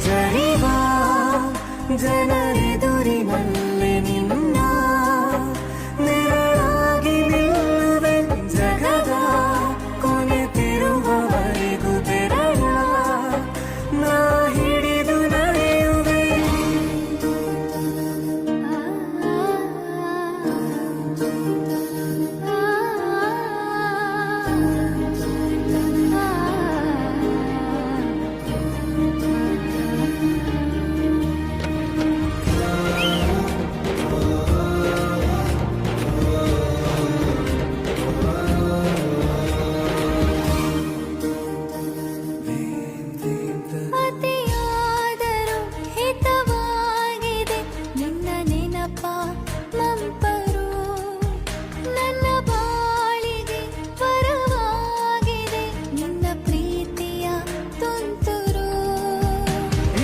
ಜರಿವಾ ಜನರೆದುರಿನಲ್ಲಿ ನಿನ್ನ ನೆರಳಾಗಿ ನಿಲ್ಲುವೆ ಜಗದ ಕೊನೆತಿರುವವರೆಗೂ ಬೆರಳ ನಾ ಹಿಡಿದು ನಡೆಯುವೆ. ಅತಿಯಾದರೂ ಹಿತವಾಗಿದೆ ನಿನ್ನ ನೆನಪ ಮಂಪರು, ನನ್ನ ಬಾಳಿಗೆ ವರವಾಗಿದೆ ನಿನ್ನ ಪ್ರೀತಿಯ ತುಂತುರು.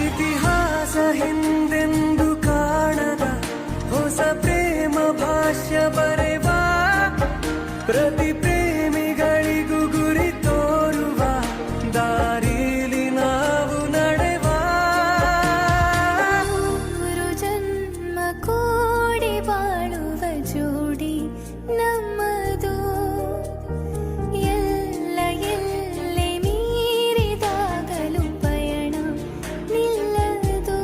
ಇತಿಹಾಸ ಹಿಂದೆಂದು ಕಾಣದ ಹೊಸ ಪ್ರೇಮ ಭಾಷ್ಯ ಬರೆವಾ, ಪ್ರತಿ ಪ್ರೇಮಿಗಳಿಗೂ ಗುರಿ ತೋರುವ ದಾರಿಲಿ ನಾವು ನಡೆವಾ. ಮೂರು ಜನ್ಮ ಕೂಡಿ ಬಾಳುವ ಜೋಡಿ ನಮ್ಮದು, ಎಲ್ಲ ಎಲ್ಲೆ ಮೀರಿದಾಗಲೂ ಪಯಣ ನಿಲ್ಲದು.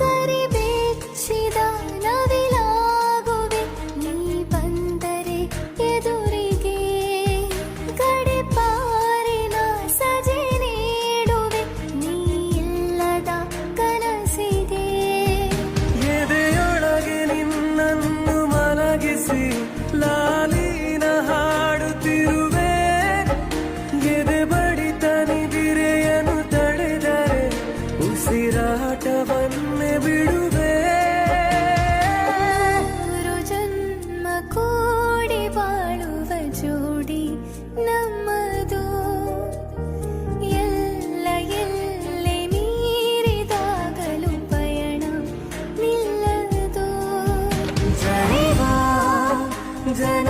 ಕರಿಬೆಚ್ಚಿದ ನವಿಲಾಗುವೆ ನೀ ಬಂದರೆ ಎದುರಿಗೆ, ಗಡಿಪಾರಿನ ಸಜೆ ನೀಡುವೆ ನೀ ಇಲ್ಲದ ಕನಸಿಗೆ. ಎದೆಯೊಳಗೆ ನಿನ್ನನ್ನು ಮಲಗಿಸಿ ಲಾಲಿನ ಹಾಡುತ್ತಿರುವೆ, ಎದೆ ಬಡಿತ ನಿದಿರೆಯನ್ನು ತಡೆದರೆ ಉಸಿರಾಟವನ್ನೇ ಬಿಡುವೆ. ಮೂರು ಜನ್ಮ ಕೂಡಿ ಬಾಳುವ ಜೋಡಿ ನಮ್ಮದು, ಎಲ್ಲ ಎಲ್ಲೆ ಮೀರಿದಾಗಲೂ ಪಯಣ ನಿಲ್ಲದು. ಜರಿವಾ ಜನ